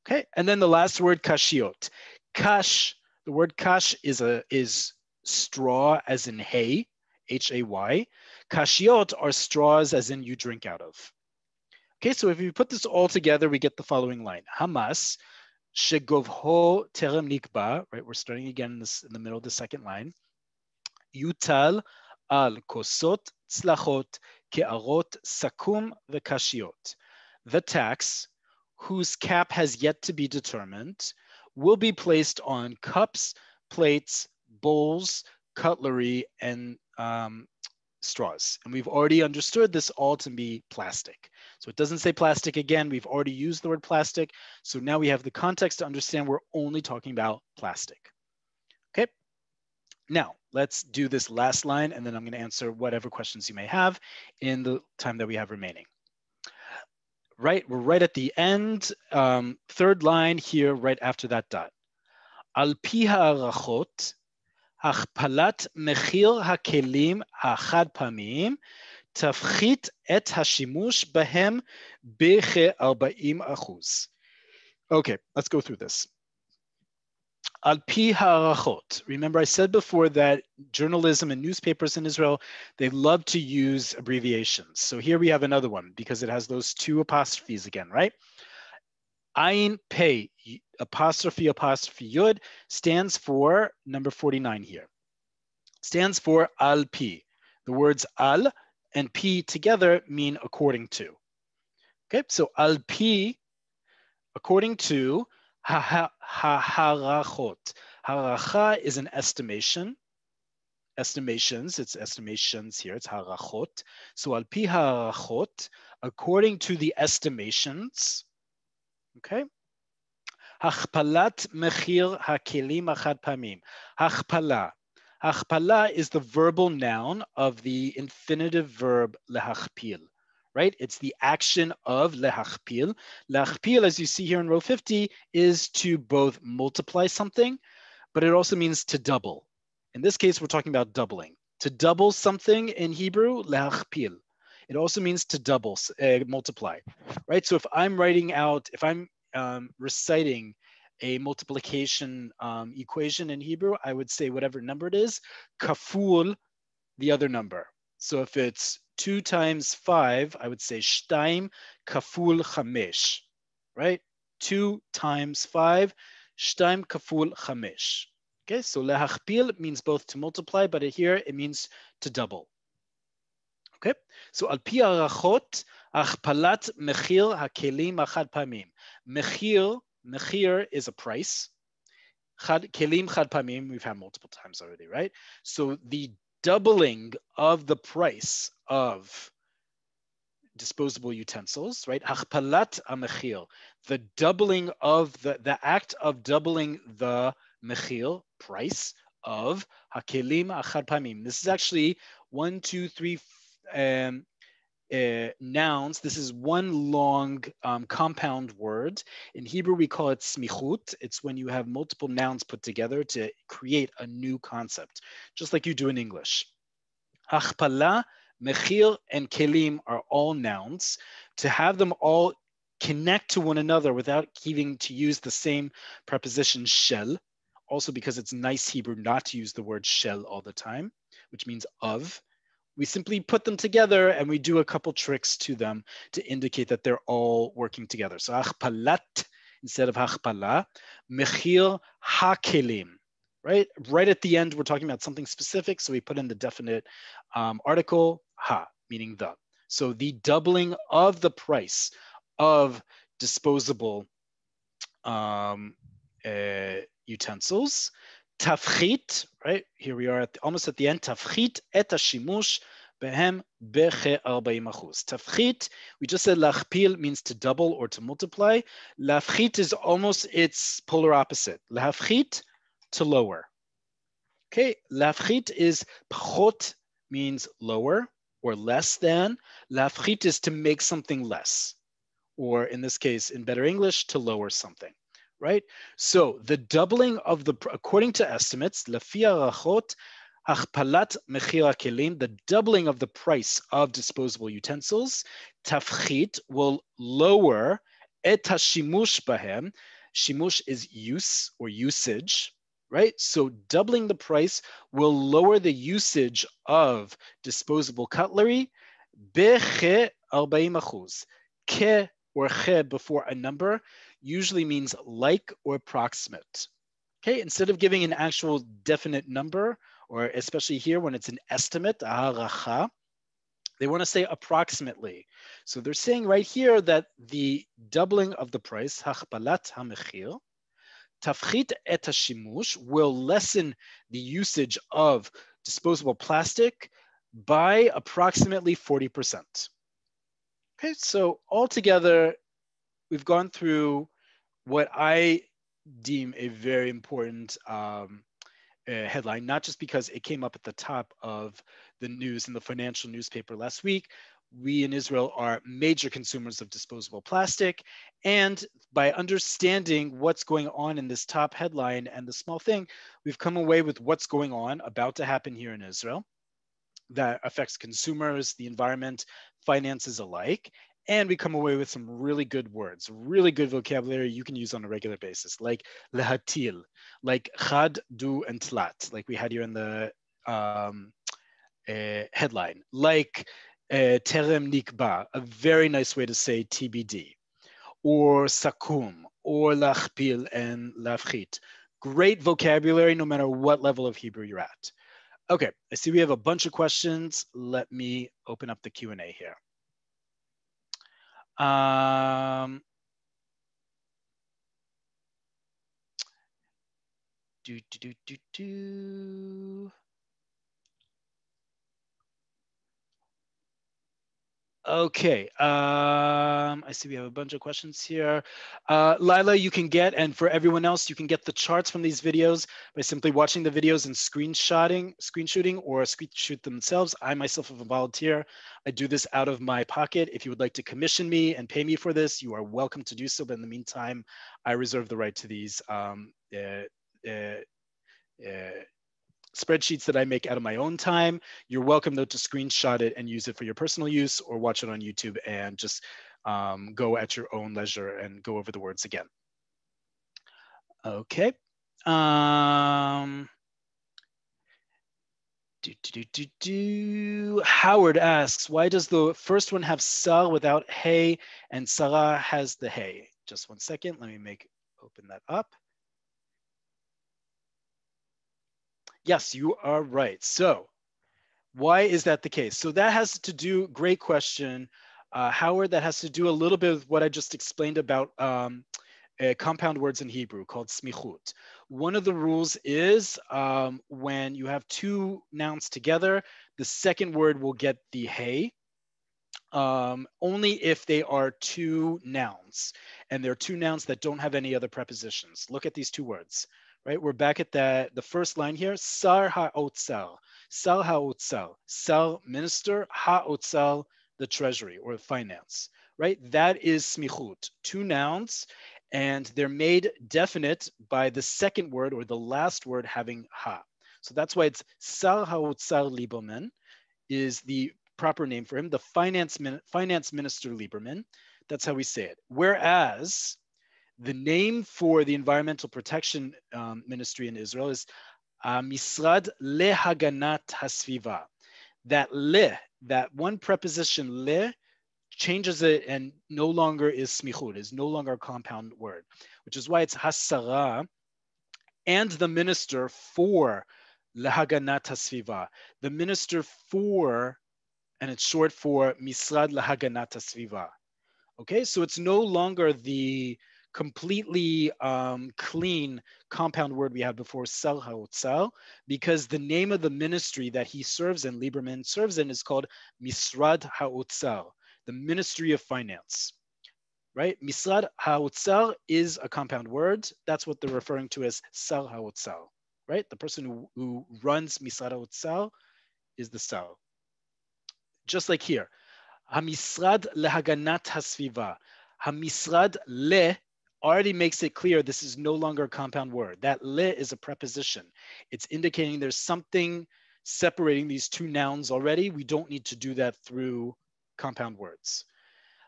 Okay, and then the last word, kashiot. Kash, the word kash is straw as in hay, Hay. Kashiot are straws as in you drink out of. Okay, so if we put this all together, we get the following line. Hamas, shegovho terem nikba, right? We're starting again in the middle of the second line. Yutal al kosot, tzlachot, ke'arot, sakum, vekashiot. The tax, whose cap has yet to be determined, will be placed on cups, plates, bowls, cutlery, and straws. And we've already understood this all to be plastic. So it doesn't say plastic again. We've already used the word plastic. So now we have the context to understand we're only talking about plastic. Okay. Now, let's do this last line, and then I'm going to answer whatever questions you may have in the time that we have remaining. Right, we're right at the end, third line here, right after that dot. Al pi ha'arachot, הכפלת מחיר הכלים החד פעמיים תפחית את השימוש בהם בכ-40%. Okay, let's go through this. Al pi ha'arachot. Remember, I said before that journalism and newspapers in Israel, they love to use abbreviations. So here we have another one because it has those two apostrophes again, right? Ayin Pei, apostrophe yud, stands for number 49 here. Stands for al pi. The words al and pi together mean according to. Okay, so al pi, according to harachot. Haracha is an estimation. Estimations, it's estimations here, it's harachot. So al pi harachot, according to the estimations, okay? Hachpalat mechir hakelim achad pamim. Hachpala. Hachpala is the verbal noun of the infinitive verb lehachpil, right? It's the action of lehachpil. Lehachpil, as you see here in row 50, is to both multiply something, but it also means to double. In this case, we're talking about doubling. To double something in Hebrew, lehachpil. It also means to double, multiply, right? So if I'm writing out, if I'm reciting a multiplication equation in Hebrew, I would say whatever number it is, kaful, the other number. So if it's 2 times 5, I would say shtaim kaful chamesh, right? 2 times 5, shtaim kaful chamesh. Okay, so lehachpil means both to multiply, but here it means to double. Okay, so al pi arachot, achpalat mechir hakelim achad pamim. Mechir is a price. Kelim chad pamim, we've had multiple times already, right? So the doubling of the price of disposable utensils, right? Achpalat amechir, the doubling of the act of doubling the mechir, price of hakelim achad pamim. This is actually 1, 2, 3 nouns. This is one long compound word. In Hebrew, we call it smichut. It's when you have multiple nouns put together to create a new concept, just like you do in English. Achpala, mechir, and kelim are all nouns. To have them all connect to one another without needing to use the same preposition shel, also because it's nice Hebrew not to use the word shel all the time, which means of. We simply put them together and we do a couple tricks to them to indicate that they're all working together. So achpalat instead of achpala, mechir hakelim, right? Right at the end, we're talking about something specific. So we put in the definite article, ha, meaning the. So the doubling of the price of disposable utensils. Tafchit, right? Here we are almost at the end. Tafchit et hashimush behem בכ-40%. Tafchit, we just said lachpil means to double or to multiply. Lafchit is almost its polar opposite. Lafchit, to lower. Okay, lafchit is pachot, means lower or less than. Lafchit is to make something less, or in this case, in better English, to lower something. Right? So the doubling of the, according to estimates, lefi arachot, achpalat mechir hakelim, the doubling of the price of disposable utensils, tafchit, will lower et hashimush bahem. Shimush is use or usage, right? So doubling the price will lower the usage of disposable cutlery בכ-40%. Ke or che before a number usually means like or approximate. Okay, instead of giving an actual definite number, or especially here when it's an estimate, haracha, they want to say approximately. So they're saying right here that the doubling of the price, hachpalat hamechir, tafchit et hashimush, will lessen the usage of disposable plastic by approximately 40%. Okay, so altogether, we've gone through what I deem a very important headline, not just because it came up at the top of the news in the financial newspaper last week. We in Israel are major consumers of disposable plastic. And by understanding what's going on in this top headline and the small thing, we've come away with what's going on, about to happen here in Israel, that affects consumers, the environment, finances alike. And we come away with some really good words, really good vocabulary you can use on a regular basis, like lehatil, like chad, du, and tlat, like we had here in the headline, like terem nikba, a very nice way to say TBD, or sakum, or lachpil and lafchit. Great vocabulary no matter what level of Hebrew you're at. Okay, I see we have a bunch of questions. Let me open up the Q&A here. Okay, I see we have a bunch of questions here. Lila, you can get, and for everyone else, you can get the charts from these videos by simply watching the videos and screenshooting or screenshot themselves. I myself am a volunteer. I do this out of my pocket. If you would like to commission me and pay me for this, you are welcome to do so. But in the meantime, I reserve the right to these spreadsheets that I make out of my own time. You're welcome though to screenshot it and use it for your personal use, or watch it on YouTube and just go at your own leisure and go over the words again. Okay. Howard asks, why does the first one have sar without hey and Sarah has the hey? Just one second, let me open that up. Yes, you are right. So why is that the case? So that has to do, great question, Howard, that has to do a little bit with what I just explained about compound words in Hebrew called smichut. One of the rules is when you have two nouns together, the second word will get the hey, only if they are two nouns, and they're two nouns that don't have any other prepositions. Look at these two words, right? We're back at the first line here, sar ha'otzal, sar ha'otzal, sar minister, ha'otzal the treasury or finance, right? That is smichut, two nouns, and they're made definite by the second word or the last word having ha. So that's why it's sar ha'otzal Lieberman is the proper name for him, the finance minister Lieberman. That's how we say it. Whereas the name for the environmental protection ministry in Israel is Misrad Lehaganat Hasviva. That le, that one preposition le, changes it and no longer is smichut, is no longer a compound word, which is why it's hasara and the minister for Lehaganat Hasviva. The minister for, and it's short for Misrad Lehaganat Hasviva. Okay, so it's no longer the completely clean compound word we had before, Sar HaOtzar, because the name of the ministry that he serves in, Lieberman serves in, is called Misrad HaOtzar, the Ministry of Finance, right? Misrad HaOtzar is a compound word. That's what they're referring to as Sar HaOtzar, right? The person who runs Misrad HaOtzar is the Sar. Just like here, Hamisrad lehaganat hasviva. Hamisrad le already makes it clear this is no longer a compound word. That le is a preposition. It's indicating there's something separating these two nouns already. We don't need to do that through compound words.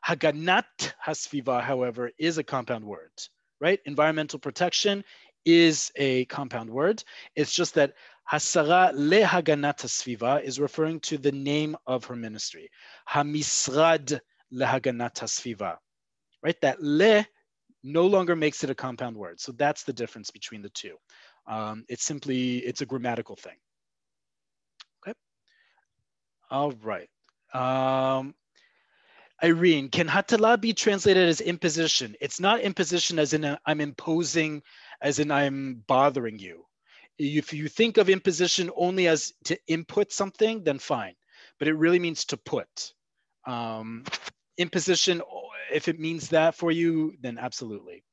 Haganat hasviva, however, is a compound word, right? Environmental protection is a compound word. It's just that Hasara lehaganat hasviva is referring to the name of her ministry. Hamisrad lehaganat hasviva, right? That le no longer makes it a compound word. So that's the difference between the two. It's a grammatical thing. Okay. All right. Irene, can hatala be translated as imposition? It's not imposition as in I'm imposing, as in I'm bothering you. If you think of imposition only as to input something, then fine. But it really means to put. Imposition, if it means that for you, then absolutely.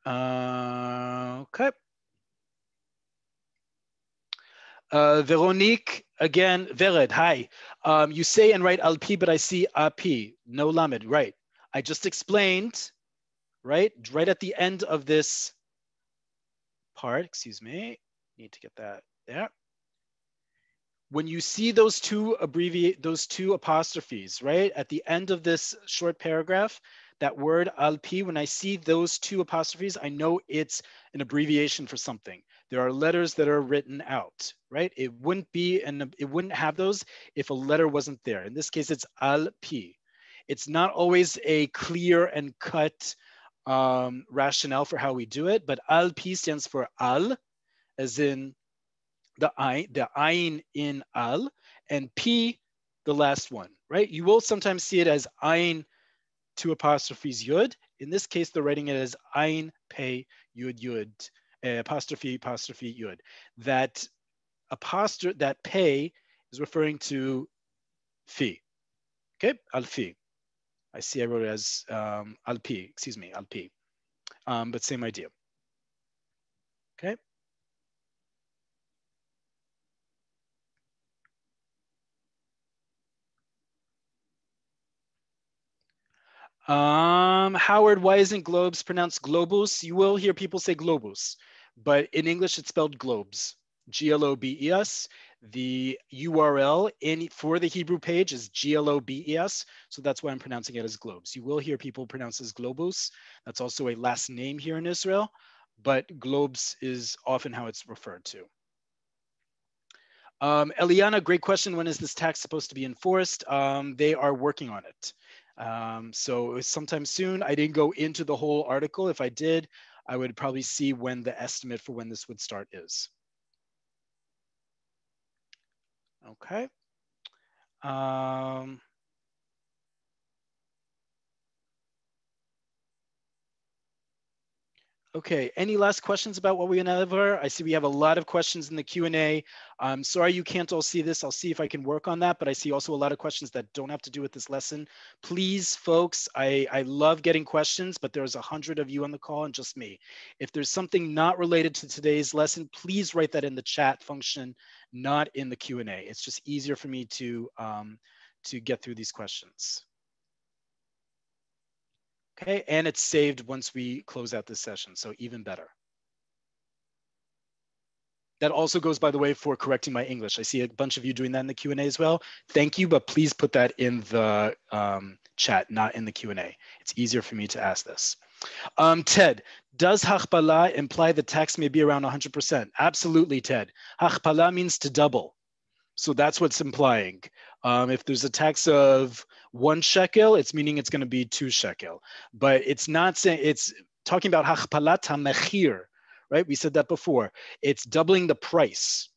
Okay. Veronique, again, Vered, hi. You say and write alpi, but I see api, no lamed, right? I just explained, right at the end of this part, excuse me, need to get that there. When you see those two apostrophes, right, at the end of this short paragraph, that word alpi, when I see those two apostrophes, I know it's an abbreviation for something. There are letters that are written out, right? It wouldn't have those if a letter wasn't there. In this case, it's alpi. It's not always a clear and cut rationale for how we do it, but alpi stands for al, as in the ayin in al, and p, the last one, right? You will sometimes see it as ayin two apostrophes yud. In this case, they're writing it as ayin pei yud yud, apostrophe yud. That that pei is referring to fi. Okay, al fi. I see I wrote it as al pi, excuse me, al pi. But same idea. Okay. Howard, why isn't globes pronounced globus? You will hear people say globus, but in English it's spelled globes, Globes. The URL for the Hebrew page is Globes, so that's why I'm pronouncing it as globes. You will hear people pronounce it as globus. That's also a last name here in Israel, but globes is often how it's referred to. Eliana, great question. When is this tax supposed to be enforced? They are working on it. So sometime soon. I didn't go into the whole article. If I did, I would probably see when the estimate for when this would start is. Okay. Okay, any last questions about what we went over? I see we have a lot of questions in the Q&A. I'm sorry you can't all see this. I'll see if I can work on that, but I see also a lot of questions that don't have to do with this lesson. Please, folks, I love getting questions, but there's 100 of you on the call and just me. If there's something not related to today's lesson, please write that in the chat function, not in the Q&A. It's just easier for me to get through these questions. Okay, and it's saved once we close out this session, so even better. That also goes, by the way, for correcting my English. I see a bunch of you doing that in the Q&A as well. Thank you, but please put that in the chat, not in the Q&A. It's easier for me to ask this. Ted, does hachpala imply the tax may be around 100%? Absolutely, Ted. Hachpala means to double. So that's what's implying. If there's a tax of 1 shekel, it's meaning it's going to be 2 shekel. But it's not saying, it's talking about hachpalat hamechir, right? We said that before. It's doubling the price,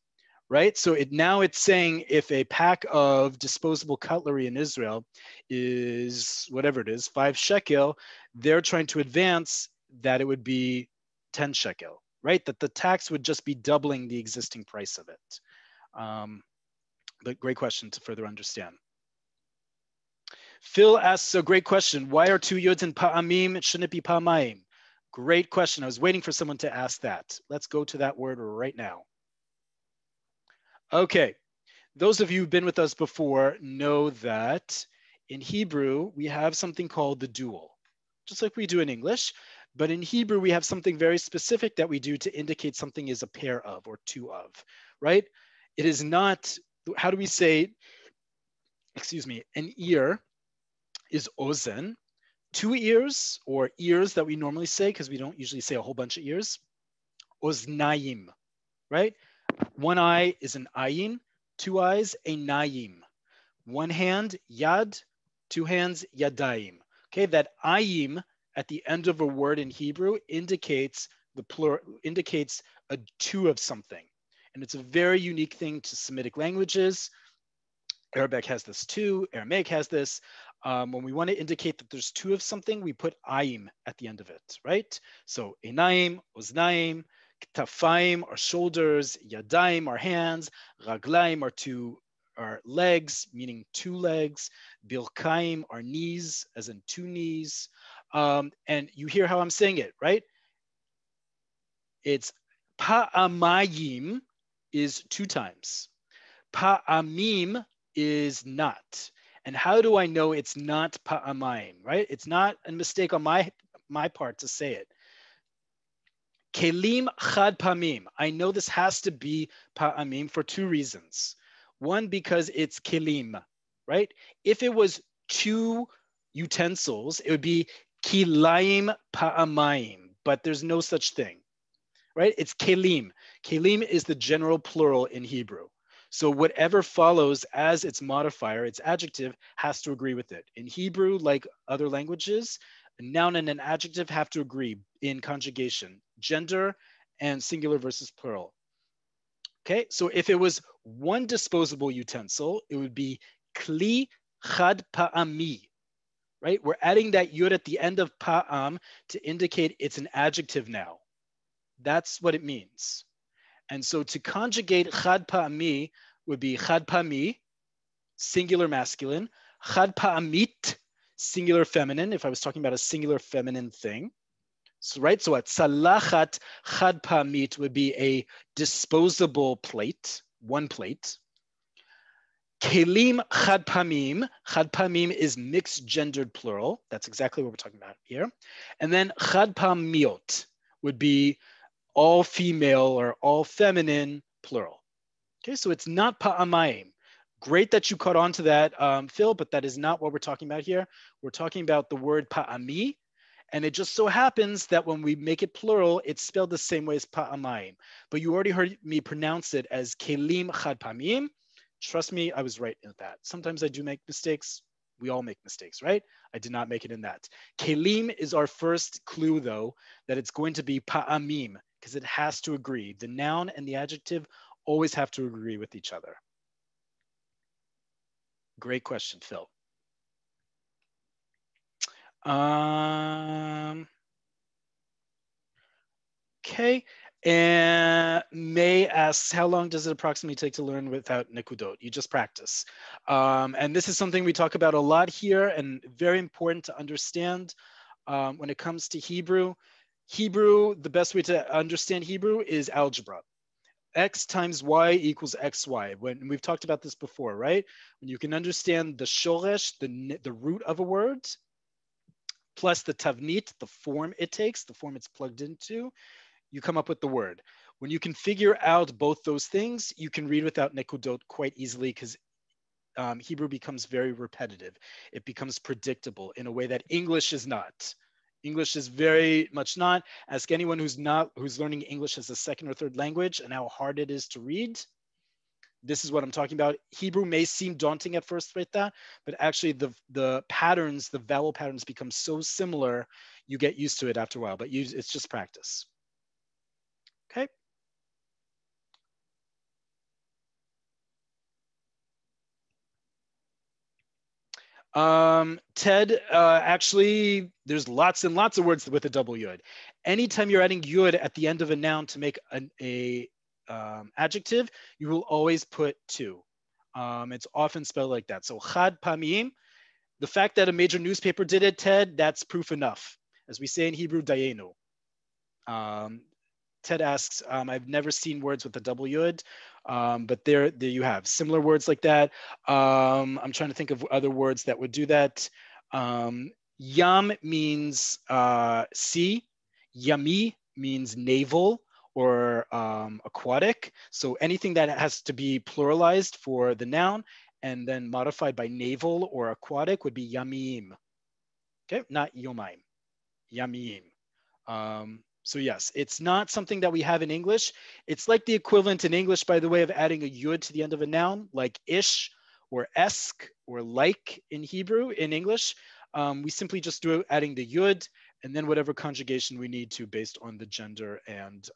right? So now it's saying if a pack of disposable cutlery in Israel is whatever it is, 5 shekel, they're trying to advance that it would be 10 shekel, right? That the tax would just be doubling the existing price of it. But great question to further understand. Phil asks a great question. Why are 2 yods in pa'amim? Shouldn't it be pa'amayim? Great question. I was waiting for someone to ask that. Let's go to that word right now. Okay. Those of you who've been with us before know that in Hebrew, we have something called the dual, just like we do in English. But in Hebrew, we have something very specific that we do to indicate something is a pair of or 2 of, right? It is not, how do we say, excuse me, an ear is ozen. 2 ears, or ears that we normally say, because we don't usually say a whole bunch of ears, oznayim, right? 1 eye is an ayin, 2 eyes, a nayim. 1 hand, yad, 2 hands, yadayim. Okay, that ayim at the end of a word in Hebrew indicates the plural, indicates a 2 of something. And it's a very unique thing to Semitic languages. Arabic has this too, Aramaic has this. When we want to indicate that there's 2 of something, we put ayim at the end of it, right? So enaim, oznaim, ktafaim are shoulders, yadaim are hands, raglaim are legs, meaning 2 legs, bilkaim are knees, as in 2 knees. And you hear how I'm saying it, right? It's pa'amayim, is 2 times. Pa'amim is not. And how do I know it's not pa'amayim, right? It's not a mistake on my part to say it. Kelim chad pa'amim. I know this has to be pa'amim for 2 reasons. One, because it's kelim, right? If it was 2 utensils, it would be kilayim pa'amayim, but there's no such thing, right? It's kelim. Kelim is the general plural in Hebrew. So whatever follows as its modifier, its adjective, has to agree with it. In Hebrew, like other languages, a noun and an adjective have to agree in conjugation, gender and singular versus plural. Okay, so if it was 1 disposable utensil, it would be kli chad pa'ami, right? We're adding that yud at the end of pa'am to indicate it's an adjective now. That's what it means. And so to conjugate chad pa'ami would be chad pa'ami, singular masculine, chad pa'amit, singular feminine, if I was talking about a singular feminine thing. So, right, so a tzalachat chad pa'amit would be a disposable plate, 1 plate. Kelim chad pa'amim is mixed gendered plural. That's exactly what we're talking about here. And then chad pa'amiot would be all female or all feminine plural. Okay, so it's not pa'amayim. Great that you caught on to that, Phil, but that is not what we're talking about here. We're talking about the word pa'ami, and it just so happens that when we make it plural, it's spelled the same way as pa'amayim. But you already heard me pronounce it as kelim chad pa'amim. Trust me, I was right in that. Sometimes I do make mistakes. We all make mistakes, right? I did not make it in that. Kelim is our first clue, though, that it's going to be pa'amim, because it has to agree. The noun and the adjective always have to agree with each other. Great question, Phil. Okay, and May asks, how long does it approximately take to learn without nekudot? You just practice. And this is something we talk about a lot here and very important to understand when it comes to Hebrew. Hebrew, the best way to understand Hebrew is algebra. X times Y equals XY. When we've talked about this before, right? When you can understand the shoresh, the root of a word, plus the tavnit, the form it takes, the form it's plugged into, you come up with the word. When you can figure out both those things, you can read without nekudot quite easily because Hebrew becomes very repetitive. It becomes predictable in a way that English is not. English is very much not. Ask anyone who's learning English as a 2nd or 3rd language and how hard it is to read. This is what I'm talking about. Hebrew may seem daunting at first right there, but actually the patterns, the vowel patterns become so similar, you get used to it after a while, but it's just practice. Okay. Ted, actually, there's lots and lots of words with a double yud. Anytime you're adding yud at the end of a noun to make an adjective, you will always put 2. It's often spelled like that. So chad pa'amim, the fact that a major newspaper did it, Ted, that's proof enough. As we say in Hebrew, dayenu. Ted asks, I've never seen words with a double yud, but there you have similar words like that. I'm trying to think of other words that would do that. Yam means sea. Yami means naval or aquatic. So anything that has to be pluralized for the noun and then modified by naval or aquatic would be yamim. Okay, not yomaim, yamim. So yes, it's not something that we have in English. It's like the equivalent in English, by the way, of adding a yud to the end of a noun, like ish or esk or like in Hebrew. In English, we simply just do adding the yud and then whatever conjugation we need to based on the gender and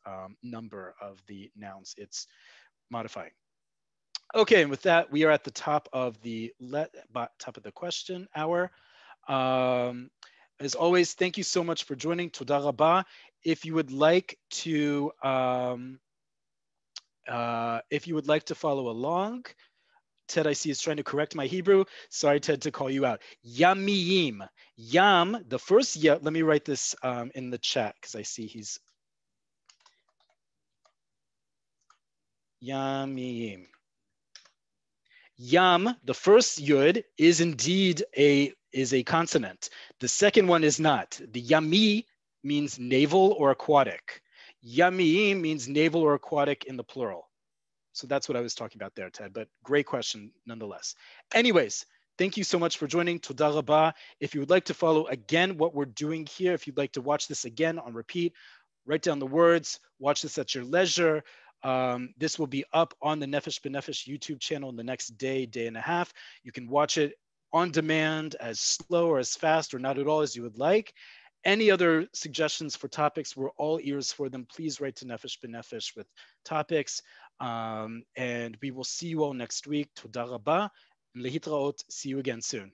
number of the nouns it's modifying. Okay, and with that, we are at the top of the question hour. As always, thank you so much for joining. Toda rabah. If you would like to follow along, Ted, I see, is trying to correct my Hebrew. Sorry, Ted, to call you out. Yamiyim. Yam, the first ya, let me write this in the chat because I see he's. Yamim. Yam, the first yud, is indeed a consonant. The second one is not. The yami means naval or aquatic. Yami means naval or aquatic in the plural. So that's what I was talking about there, Ted, but great question nonetheless. Anyways, thank you so much for joining. Toda rabah. If you would like to follow again what we're doing here, if you'd like to watch this again on repeat, write down the words, watch this at your leisure. This will be up on the Nefesh B'Nefesh YouTube channel in the next day, day and a half. You can watch it on demand, as slow or as fast or not at all as you would like. Any other suggestions for topics, we're all ears for them. Please write to Nefesh B'Nefesh with topics. And we will see you all next week. Toda rabah. Lehitraot. See you again soon.